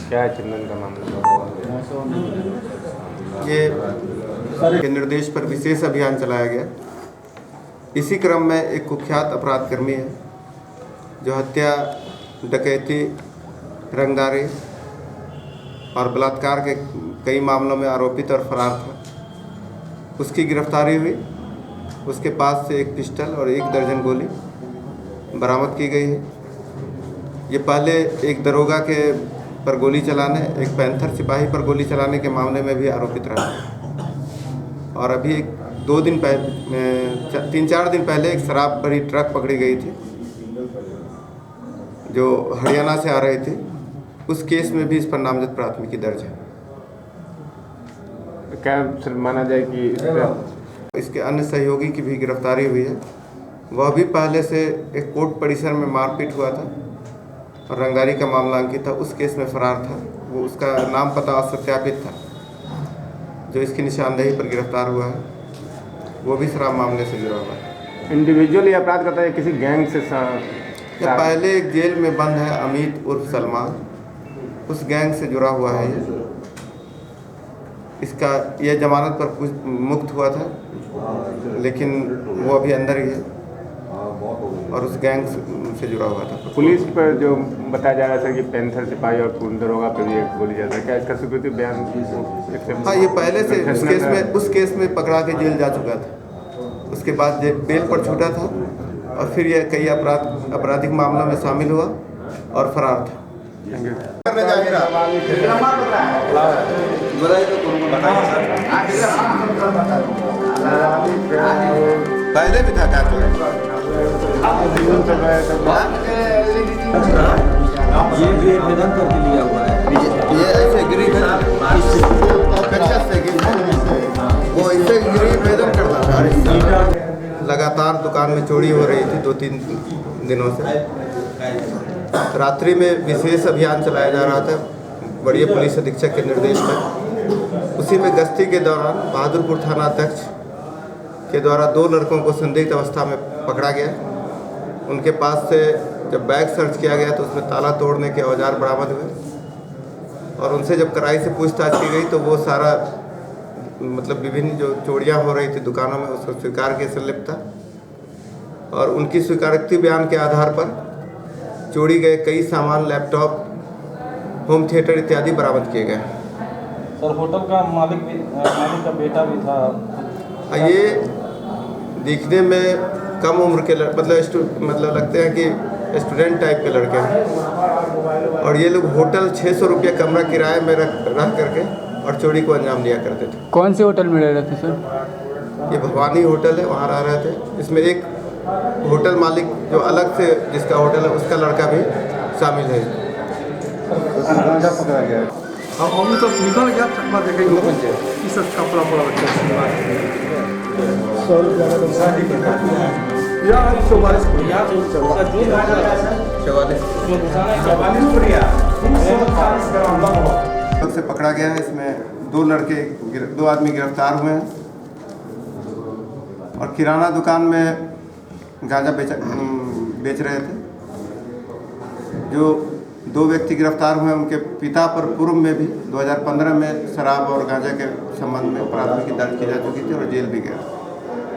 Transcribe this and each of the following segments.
क्या है चिंतन का मामला? ये के निर्देश पर विशेष अभियान चलाया गया। इसी क्रम में एक कुख्यात अपराधकर्मी है जो हत्या, डकैती, रंगदारी और बलात्कार के कई मामलों में आरोपित और फरार था। उसकी गिरफ्तारी हुई। उसके पास से एक पिस्टल और 1 दर्जन गोली बरामद की गई है। ये पहले एक दरोगा के पर गोली चलाने, एक पैंथर सिपाही पर गोली चलाने के मामले में भी आरोपित रहा और अभी 3-4 दिन पहले एक शराब भरी ट्रक पकड़ी गई थी जो हरियाणा से आ रही थी। उस केस में भी इस पर नामजद प्राथमिकी दर्ज है। क्या माना जाए कि इसके अन्य सहयोगी की भी गिरफ्तारी हुई है। वह भी पहले से एक कोर्ट परिसर में मारपीट हुआ था और रंगदारी का मामला अंकित था। उस केस में फरार था। वो उसका नाम पता असत्यापित था। जो इसकी निशानदेही पर गिरफ्तार हुआ है वो भी शराब मामले से जुड़ा हुआ है। इंडिविजुअल ये अपराध करता है किसी गैंग से ये पहले एक जेल में बंद है अमित उर्फ सलमान, उस गैंग से जुड़ा हुआ है। इसका यह जमानत पर मुक्त हुआ था लेकिन वो अभी अंदर ही है और उस गैंग से जुड़ा हुआ था। पुलिस पर जो बताया जा रहा था कि पैंथर सिपाही और दरोगा पर भी एक गोली चल रहा है, क्या इसका स्वीकृति बयान? हाँ, ये पहले से उस केस में पकड़ा के जेल जा चुका था। उसके बाद बेल पर छूटा था और फिर यह कई आपराधिक मामलों में शामिल हुआ और फरार था। पहले भी था क्या? ये भी निवेदन करके लिया हुआ है। ये ऐसे गरीब वो ऐसे गरीब निवेदन करता था। लगातार दुकान में चोरी हो रही थी 2-3 दिनों से। रात्रि में विशेष अभियान चलाया जा रहा था वरीय पुलिस अधीक्षक के निर्देश पर। उसी में गश्ती के दौरान बहादुरपुर थाना अध्यक्ष के द्वारा 2 लड़कों को संदिग्ध अवस्था में पकड़ा गया। उनके पास से जब बैग सर्च किया गया तो उसमें ताला तोड़ने के औजार बरामद हुए और उनसे जब कड़ाई से पूछताछ की गई तो वो सारा विभिन्न जो चोरियां हो रही थी दुकानों में उसको स्वीकार किए संलिप्त था और उनकी स्वीकारोक्ति बयान के आधार पर चोरी गए कई सामान, लैपटॉप, होम थिएटर इत्यादि बरामद किए गए। सर, होटल का मालिक का बेटा भी था। ये दिखने में कम उम्र के लगते हैं कि स्टूडेंट टाइप के लड़के हैं और ये लोग होटल 600 रुपये कमरा किराए में रह करके और चोरी को अंजाम दिया करते थे। कौन से होटल में रह रहे थे सर? ये भवानी होटल है, वहाँ रह रहे थे। इसमें एक होटल मालिक जो अलग से जिसका होटल है उसका लड़का भी शामिल है। पकड़ा गया। अब हम तो निकल गया था, देखेंगे इस कपड़ा पड़ा बच्चा से पकड़ा गया है। इसमें 2 आदमी गिरफ्तार हुए हैं और किराना दुकान में गांजा बेच रहे थे। जो 2 व्यक्ति गिरफ्तार हुए उनके पिता पर पूर्व में भी 2015 में शराब और गांजा के संबंध में प्राथमिकी दर्ज की जा चुकी थी और जेल भी गया।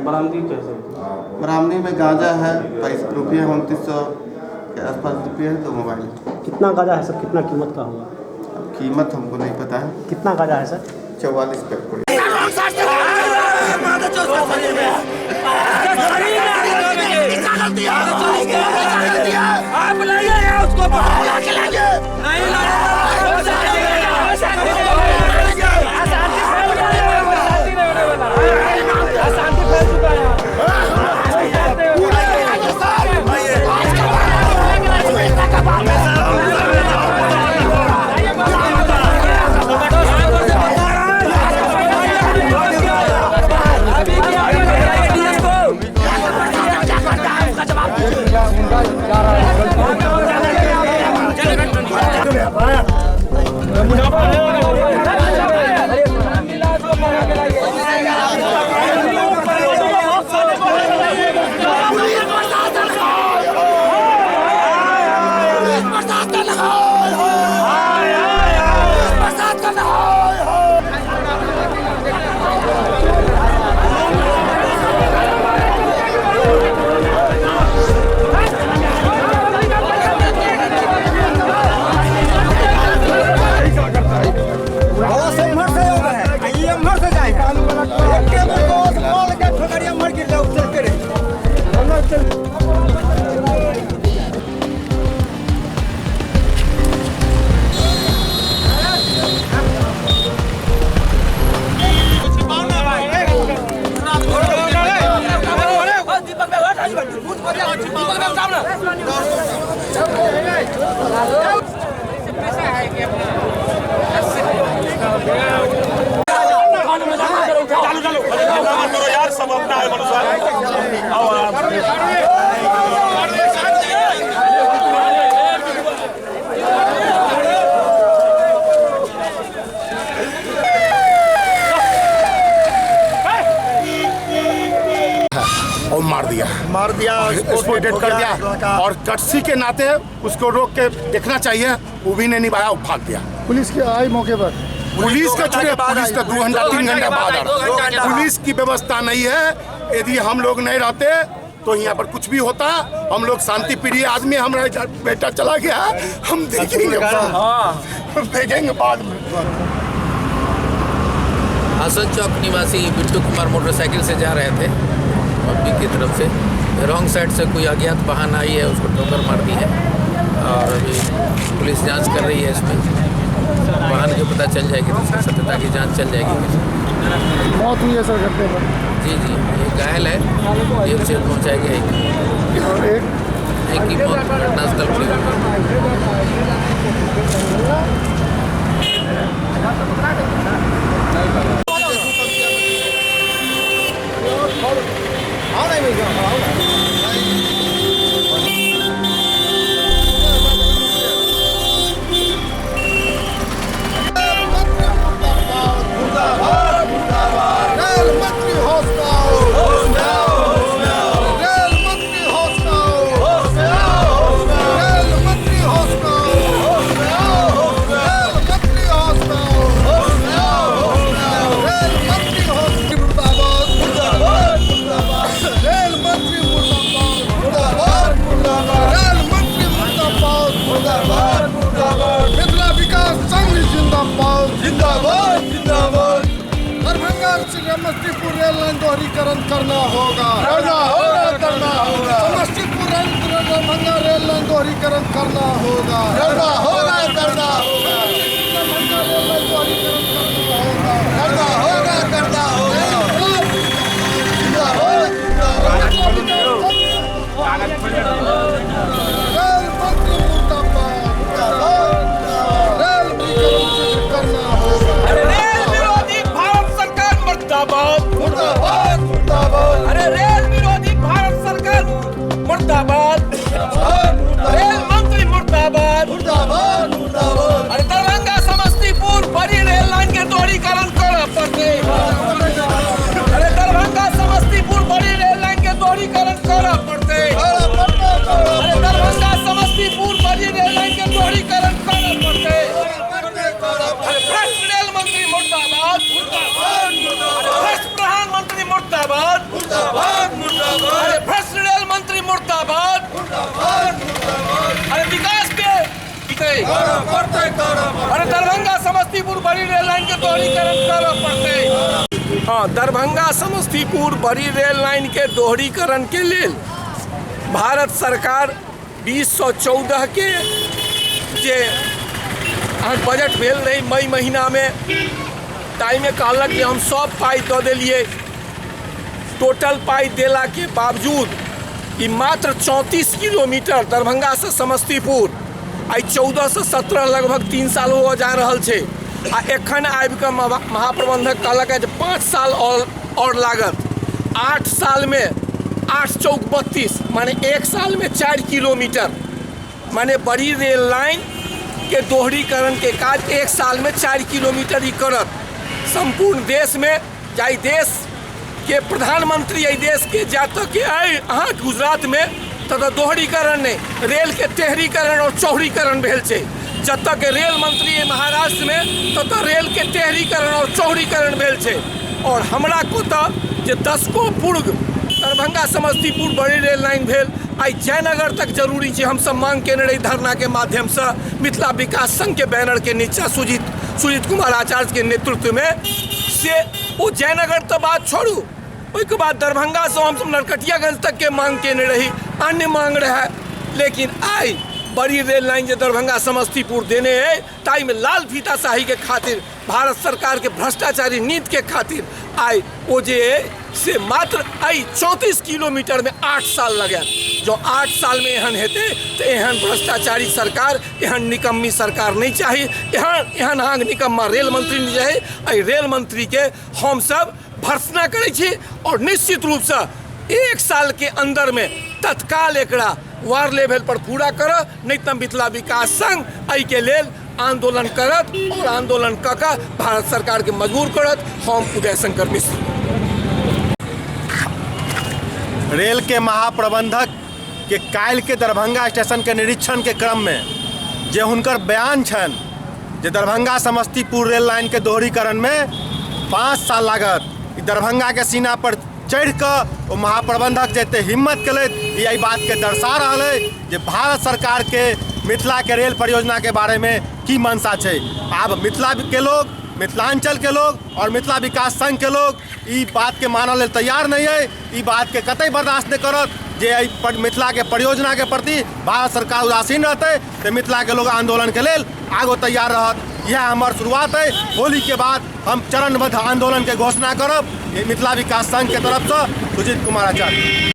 बरामदी में गांजा है 2900 के आसपास रुपये है, 2 मोबाइल। कितना गांजा है सर? कितना कीमत का होगा? अब कीमत हमको नहीं पता है। कितना गांजा है सर? 44 पैक पड़ी। मुंडा जा रहा और मार दिया उसको डेड कर दिया और कटसी के नाते उसको रोक के देखना चाहिए, वो भी नहीं निभाया, वो भाग गया। पुलिस की आई मौके पर, पुलिस का छुड़े, पुलिस का 2 घंटा 3 घंटा बाद पुलिस की व्यवस्था नहीं है। यदि हम लोग नहीं रहते तो यहाँ पर कुछ भी होता। हम लोग शांति प्रिय आदमी, हमारा बेटा चला गया, हम देखेंगे बाद में। हसन चौक निवासी बिट्टू कुमार मोटरसाइकिल से जा रहे थे पब्लिक की तरफ से, रॉन्ग साइड से कोई अज्ञात वाहन आई है, उसको ठोकर मार दी है और अभी पुलिस जांच कर रही है। इसमें वाहन की पता चल जाएगी तो उसकी सत्यता की जांच चल जाएगी। मौत हुई है सर घटने पर? जी ये घायल है, एक से पहुँचाया गया, और एक की मौत घटनास्थल पर समस्तीपुर रेल लाइन दोहरीकरण करना होगा, समस्तीपुर दरभंगा रेल लाइन दोहरीकरण करना होगा, दरभंगा रेल लाइन दोहरीकरण करना होगा। रेल मंत्री मुर्दाबाद, रेल विकरण करना होगा। मुर्दाबाद मुर्दाबाद, अरे रेल विरोधी भारत सरकार मुर्दाबाद, रेल मंत्री मुर्दाबाद मुर्दाबाद मुर्दाबाद, अरे दरभंगा समस्तीपुर बड़ी रेल लाइन के दोहरीकरण करना पड़ते, अरे दरभंगा समस्तीपुर बड़ी रेल लाइन के दोहरीकरण करना पड़ते, अरे दरभंगा समस्तीपुर बड़ी रेल लाइन के दोहरीकरण करना पड़ते, भ्रष्ट रेल मंत्री मुर्दाबाद मुर्दाबाद मुर्दाबाद, भ्रष्ट प्रधानमंत्री मुर्दाबाद मुर्दाबाद मुर्दाबाद, अरे भ्रष्ट रेल मंत्री मुर्दाबाद मुर्दाबाद मुर्दाबाद, अरे विकास के अरे दरभंगा समस्तीपुर बड़ी रेल लाइन के दोहरीकरण करना पड़ते। हाँ, दरभंगा समस्तीपुर बड़ी रेल लाइन के दोहरीकरण के लिए भारत सरकार 2014 के जे बजट भेल रही मई महीना में, टाइमे कहलक कि हम सब पाई दऽ देलिए, टोटल पाई देला के बावजूद कि मात्र 34 किलोमीटर दरभंगा से समस्तीपुर आई 14 से 17 लगभग 3 साल हो जा रहल छै, आ एखन आबि कऽ महाप्रबंधक कहलक है 5 साल और लागत। 8 साल में 8 चौक 32 माने एक साल में 4 किलोमीटर माने बड़ी रेल लाइन के दोहरीकरण के काज एक साल में 4 किलोमीटर ही करत। संपूर्ण देश में जाई देश के प्रधानमंत्री एहि देश के जात के अहाँ गुजरात में तब दोहरीकरण नहीं रेल के तेहरीकरण और चौड़ीकरण भेल छै। जब तक रेल मंत्री महाराष्ट्र में तब रेल के तेहरीकरण और चौड़ीकरण भेल छै। और हमरा को जे दशकों पूर्व दरभंगा समस्तीपुर बड़ी रेल लाइन भेल आई जयनगर तक जरूरी है। हम सब मांग केने रही धरना के माध्यम से मिथिला विकास संघ के बैनर के नीचा सुजीत कुमार आचार्य के नेतृत्व में से वो जयनगर तो बात छोड़ू उसके बाद दरभंगा से हम सब नरकटियागंज तक के मांग केने रही अन्य मांग रहे। लेकिन आई बड़ी रेल लाइन जो दरभंगा समस्तीपुर देने है ताई में लाल फीता शाही के खातिर भारत सरकार के भ्रष्टाचारी नीति के खातिर आई वो जे से मात्र आई 34 किलोमीटर में 8 साल लगे। जो 8 साल में एहन हेते तो एहन भ्रष्टाचारी सरकार एहन निकम्मी सरकार नहीं चाहिए। एहन हाँ निकम्मा रेल मंत्री नहीं चाहिए। आई रेल मंत्री के हम सब भर्त्सना करे छी और निश्चित रूप से 1 साल के अंदर में तत्काल एकरा वार लेवल पर पूरा कर नहीं तो मिथिला विकास संघ आई के लेल आंदोलन करत और आंदोलन कऽ भारत सरकार के मजबूर करत। हम उदय शंकर मिश्र रेल के महाप्रबंधक के काल्हि के दरभंगा स्टेशन के निरीक्षण के क्रम में जे हुनकर बयान छन जे दरभंगा समस्तीपुर रेल लाइन के दोहरीकरण में 5 साल लागत। दरभंगा के सीना पर चढ़ कर वो महाप्रबंधक जते हिम्मत कलैत यही बात के दर्शा रहा है जे भारत सरकार के मिथिला के रेल परियोजना के बारे में की मंशा है। आब मिथिला के लोग मिथिलांचल के लोग और मिथिला विकास संघ के लोग ई बात के मानल लेल तैयार नहीं है। ई बात के कतई बर्दाश्त नहीं करत जे मिथिला के परियोजना के प्रति भारत सरकार उदासीन रहते तो मिथिला के लोग आंदोलन के लेल आगो तैयार रहत। यह हमार शुरुआत है। होली के बाद हम चरणबद्ध आंदोलन के घोषणा करब मिथिला विकास संघ के तरफ से सुजीत कुमार आचार्य।